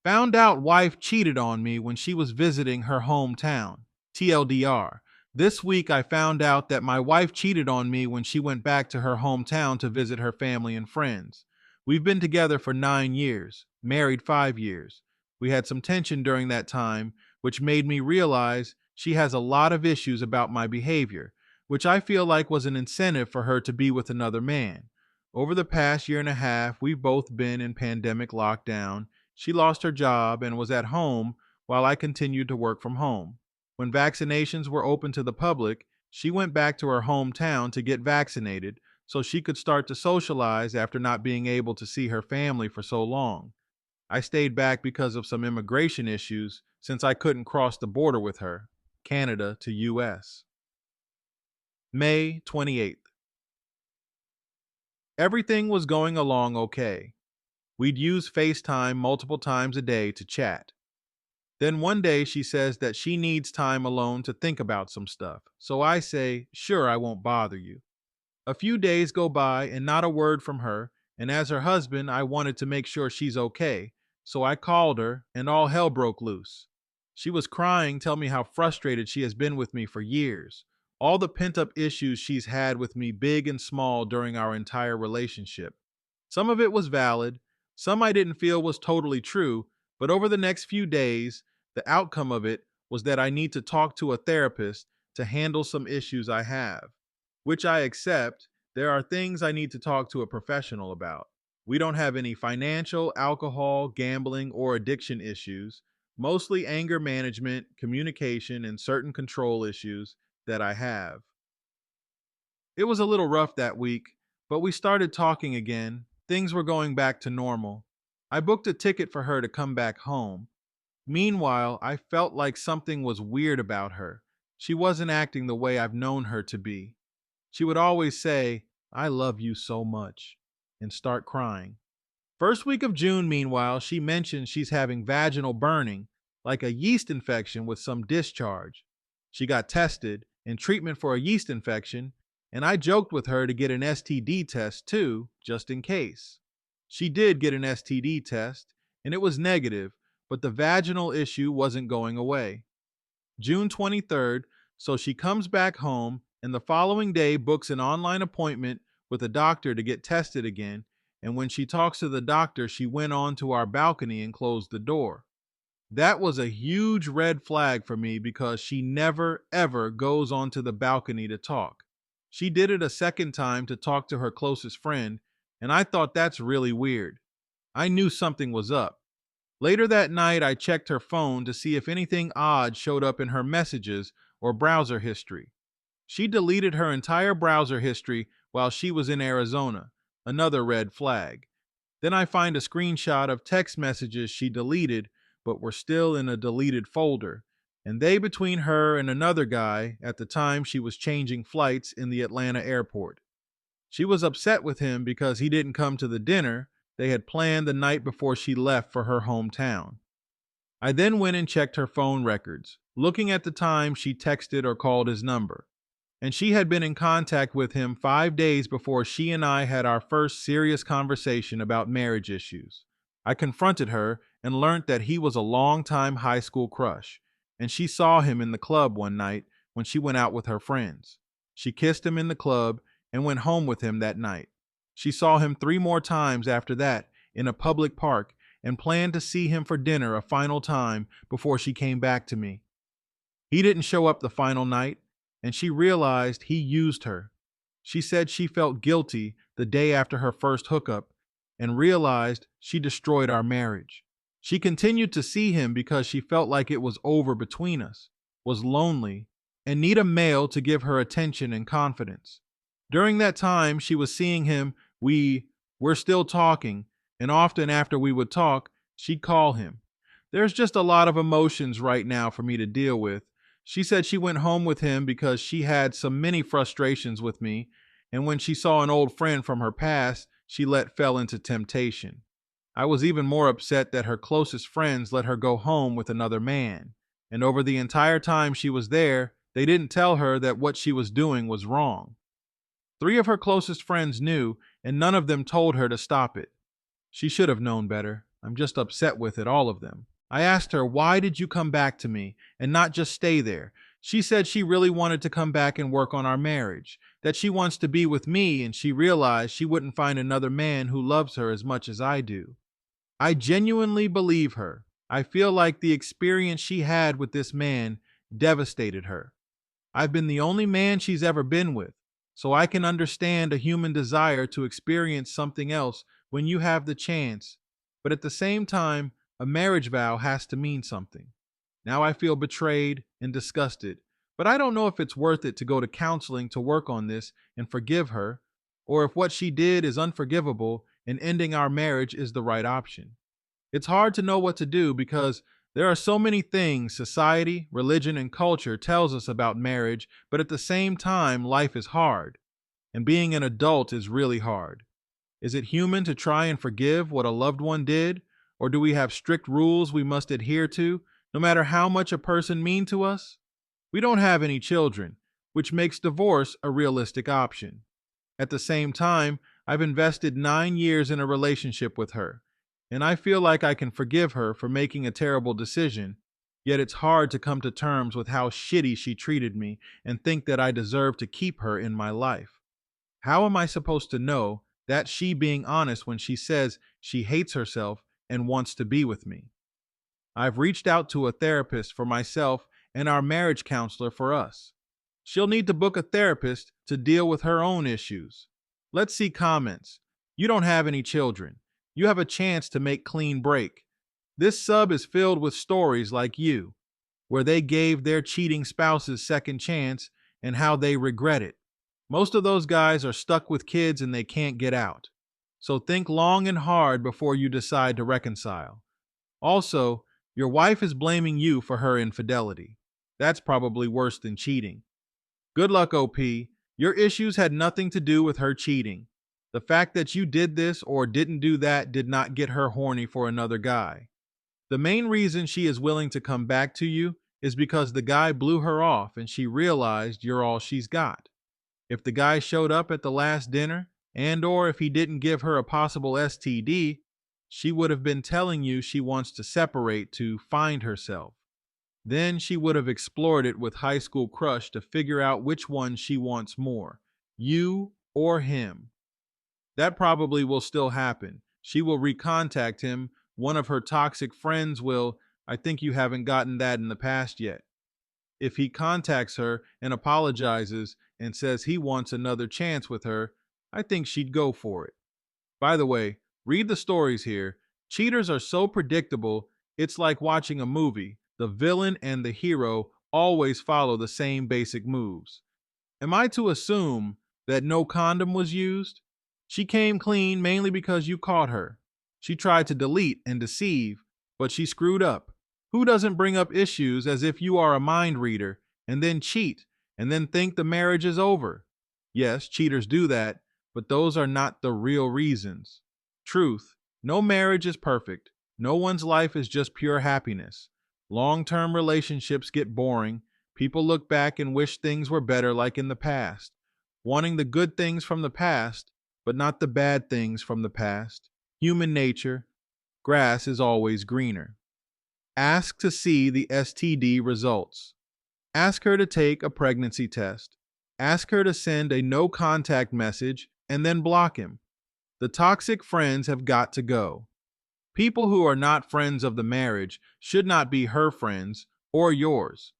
Found out wife cheated on me when she was visiting her hometown. TLDR. This week I found out that my wife cheated on me when she went back to her hometown to visit her family and friends. We've been together for 9 years, married 5 years. We had some tension during that time, which made me realize she has a lot of issues about my behavior, which I feel like was an incentive for her to be with another man. Over the past year and a half, we've both been in pandemic lockdown. She lost her job and was at home while I continued to work from home. When vaccinations were open to the public, she went back to her hometown to get vaccinated so she could start to socialize after not being able to see her family for so long. I stayed back because of some immigration issues since I couldn't cross the border with her, Canada to US. May 28th. Everything was going along okay. We'd use FaceTime multiple times a day to chat. Then one day she says that she needs time alone to think about some stuff. So I say, sure, I won't bother you. A few days go by and not a word from her, and as her husband, I wanted to make sure she's okay. So I called her and all hell broke loose. She was crying, telling me how frustrated she has been with me for years. All the pent up issues she's had with me, big and small, during our entire relationship. Some of it was valid, some I didn't feel was totally true, but over the next few days, the outcome of it was that I need to talk to a therapist to handle some issues I have, which I accept. There are things I need to talk to a professional about. We don't have any financial, alcohol, gambling, or addiction issues, mostly anger management, communication, and certain control issues that I have. It was a little rough that week, but we started talking again. Things were going back to normal. I booked a ticket for her to come back home. Meanwhile, I felt like something was weird about her. She wasn't acting the way I've known her to be. She would always say, I love you so much, and start crying. First week of June, meanwhile, she mentions she's having vaginal burning, like a yeast infection with some discharge. She got tested and treatment for a yeast infection, and I joked with her to get an STD test too, just in case. She did get an STD test, and it was negative, but the vaginal issue wasn't going away. June 23rd, so she comes back home and the following day books an online appointment with a doctor to get tested again. And when she talks to the doctor, she went on to our balcony and closed the door. That was a huge red flag for me because she never, ever goes onto the balcony to talk. She did it a second time to talk to her closest friend, and I thought that's really weird. I knew something was up. Later that night, I checked her phone to see if anything odd showed up in her messages or browser history. She deleted her entire browser history while she was in Arizona, another red flag. Then I find a screenshot of text messages she deleted but were still in a deleted folder, and they between her and another guy at the time she was changing flights in the Atlanta airport. She was upset with him because he didn't come to the dinner they had planned the night before she left for her hometown. I then went and checked her phone records, looking at the time she texted or called his number. And she had been in contact with him 5 days before she and I had our first serious conversation about marriage issues. I confronted her and learned that he was a longtime high school crush, and she saw him in the club one night when she went out with her friends. She kissed him in the club and went home with him that night. She saw him 3 more times after that in a public park and planned to see him for dinner a final time before she came back to me. He didn't show up the final night, and she realized he used her. She said she felt guilty the day after her first hookup and realized she destroyed our marriage. She continued to see him because she felt like it was over between us, was lonely, and need a male to give her attention and confidence. During that time she was seeing him, we were still talking, and often after we would talk, she'd call him. There's just a lot of emotions right now for me to deal with. She said she went home with him because she had some many frustrations with me, and when she saw an old friend from her past, she fell into temptation. I was even more upset that her closest friends let her go home with another man, and over the entire time she was there, they didn't tell her that what she was doing was wrong. 3 of her closest friends knew, and none of them told her to stop it. She should have known better. I'm just upset with it, all of them. I asked her, "Why did you come back to me and not just stay there?" She said she really wanted to come back and work on our marriage, that she wants to be with me, and she realized she wouldn't find another man who loves her as much as I do. I genuinely believe her. I feel like the experience she had with this man devastated her. I've been the only man she's ever been with, so I can understand a human desire to experience something else when you have the chance. But at the same time, a marriage vow has to mean something. Now I feel betrayed and disgusted, but I don't know if it's worth it to go to counseling to work on this and forgive her, or if what she did is unforgivable and ending our marriage is the right option. It's hard to know what to do because there are so many things society, religion, and culture tells us about marriage, but at the same time, life is hard, and being an adult is really hard. Is it human to try and forgive what a loved one did, or do we have strict rules we must adhere to, no matter how much a person mean to us? We don't have any children, which makes divorce a realistic option. At the same time, I've invested 9 years in a relationship with her, and I feel like I can forgive her for making a terrible decision, yet it's hard to come to terms with how shitty she treated me and think that I deserve to keep her in my life. How am I supposed to know that she being honest when she says she hates herself and wants to be with me? I've reached out to a therapist for myself and our marriage counselor for us. She'll need to book a therapist to deal with her own issues. Let's see comments. You don't have any children. You have a chance to make clean break. This sub is filled with stories like you, where they gave their cheating spouses second chance and how they regret it. Most of those guys are stuck with kids and they can't get out. So think long and hard before you decide to reconcile. Also, your wife is blaming you for her infidelity. That's probably worse than cheating. Good luck, OP. Your issues had nothing to do with her cheating. The fact that you did this or didn't do that did not get her horny for another guy. The main reason she is willing to come back to you is because the guy blew her off and she realized you're all she's got. If the guy showed up at the last dinner, and or if he didn't give her a possible STD, she would have been telling you she wants to separate to find herself. Then she would have explored it with high school crush to figure out which one she wants more, you or him. That probably will still happen. She will recontact him. One of her toxic friends will. I think you haven't gotten that in the past yet. If he contacts her and apologizes and says he wants another chance with her, I think she'd go for it. By the way, read the stories here. Cheaters are so predictable, it's like watching a movie. The villain and the hero always follow the same basic moves. Am I to assume that no condom was used? She came clean mainly because you caught her. She tried to delete and deceive, but she screwed up. Who doesn't bring up issues as if you are a mind reader and then cheat and then think the marriage is over? Yes, cheaters do that, but those are not the real reasons. Truth, no marriage is perfect. No one's life is just pure happiness. Long-term relationships get boring. People look back and wish things were better like in the past, wanting the good things from the past, but not the bad things from the past. Human nature. Grass is always greener. Ask to see the STD results. Ask her to take a pregnancy test. Ask her to send a no contact message and then block him. The toxic friends have got to go. People who are not friends of the marriage should not be her friends or yours.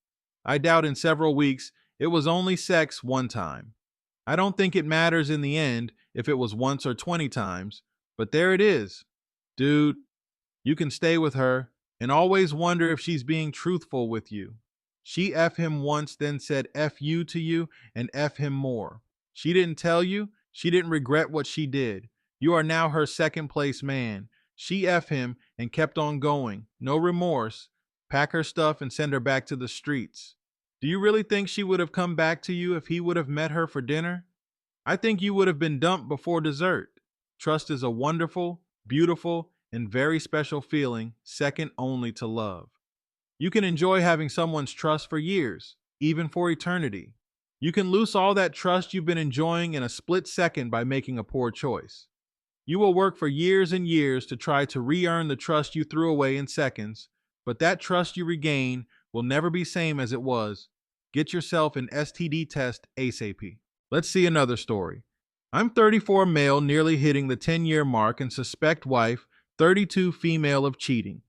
I doubt in several weeks it was only sex one time. I don't think it matters in the end if it was once or 20 times, but there it is. Dude, you can stay with her and always wonder if she's being truthful with you. She F him once, then said F you to you and F him more. She didn't tell you. She didn't regret what she did. You are now her second place man. She F him and kept on going. No remorse. Pack her stuff and send her back to the streets. Do you really think she would have come back to you if he would have met her for dinner? I think you would have been dumped before dessert. Trust is a wonderful, beautiful, and very special feeling, second only to love. You can enjoy having someone's trust for years, even for eternity. You can lose all that trust you've been enjoying in a split second by making a poor choice. You will work for years and years to try to re earn the trust you threw away in seconds, but that trust you regain will never be same as it was. Get yourself an STD test ASAP. Let's see another story. I'm 34 male, nearly hitting the 10-year mark, and suspect wife, 32 female, of cheating.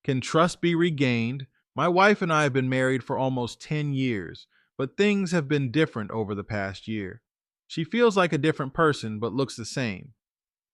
Can trust be regained? My wife and I have been married for almost 10 years, but things have been different over the past year. She feels like a different person, but looks the same.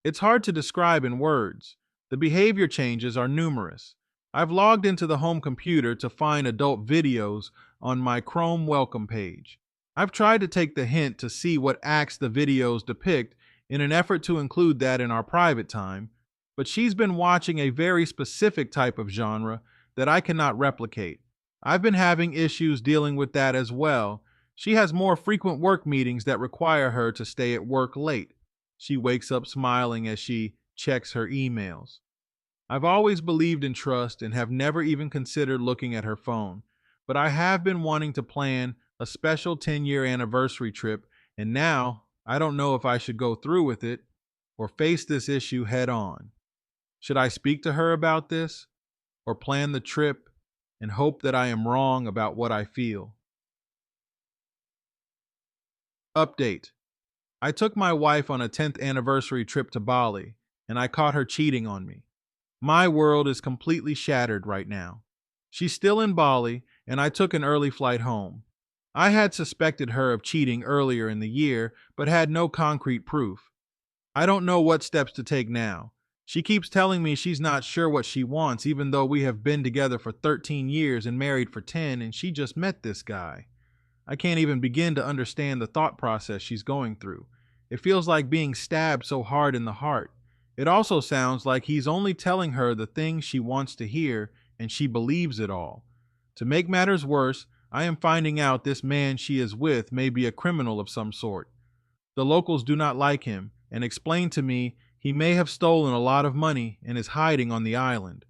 It's hard to describe in words. The behavior changes are numerous. I've logged into the home computer to find adult videos on my Chrome welcome page. I've tried to take the hint to see what acts the videos depict in an effort to include that in our private time, but she's been watching a very specific type of genre that I cannot replicate. I've been having issues dealing with that as well. She has more frequent work meetings that require her to stay at work late. She wakes up smiling as she checks her emails. I've always believed in trust and have never even considered looking at her phone, but I have been wanting to plan a special 10-year anniversary trip, and now I don't know if I should go through with it or face this issue head on. Should I speak to her about this or plan the trip and hope that I am wrong about what I feel? Update. I took my wife on a 10th anniversary trip to Bali, and I caught her cheating on me. My world is completely shattered right now. She's still in Bali, and I took an early flight home. I had suspected her of cheating earlier in the year, but had no concrete proof. I don't know what steps to take now. She keeps telling me she's not sure what she wants, even though we have been together for 13 years and married for 10, and she just met this guy. I can't even begin to understand the thought process she's going through. It feels like being stabbed so hard in the heart. It also sounds like he's only telling her the things she wants to hear, and she believes it all. To make matters worse, I am finding out this man she is with may be a criminal of some sort. The locals do not like him and explain to me he may have stolen a lot of money and is hiding on the island.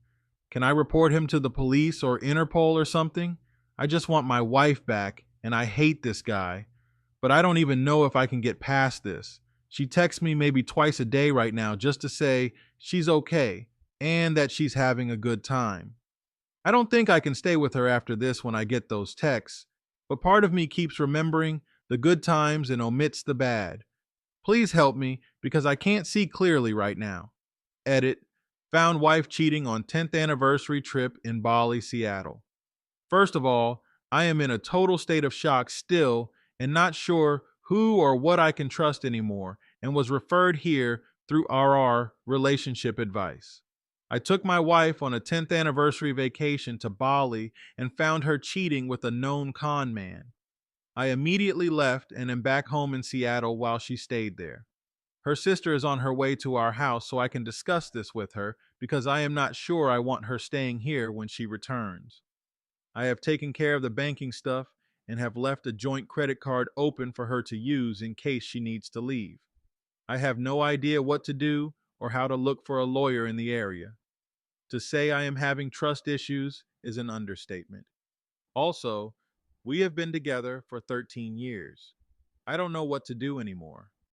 Can I report him to the police or Interpol or something? I just want my wife back, and I hate this guy. But I don't even know if I can get past this. She texts me maybe twice a day right now just to say she's okay and that she's having a good time. I don't think I can stay with her after this when I get those texts, but part of me keeps remembering the good times and omits the bad. Please help me because I can't see clearly right now. Edit. Found wife cheating on 10th anniversary trip in Bali, Seattle. First of all, I am in a total state of shock still and not sure who or what I can trust anymore, and was referred here through RR Relationship Advice. I took my wife on a 10th anniversary vacation to Bali and found her cheating with a known con man. I immediately left and am back home in Seattle while she stayed there. Her sister is on her way to our house so I can discuss this with her because I am not sure I want her staying here when she returns. I have taken care of the banking stuff and have left a joint credit card open for her to use in case she needs to leave. I have no idea what to do or how to look for a lawyer in the area. To say I am having trust issues is an understatement. Also, we have been together for 13 years. I don't know what to do anymore.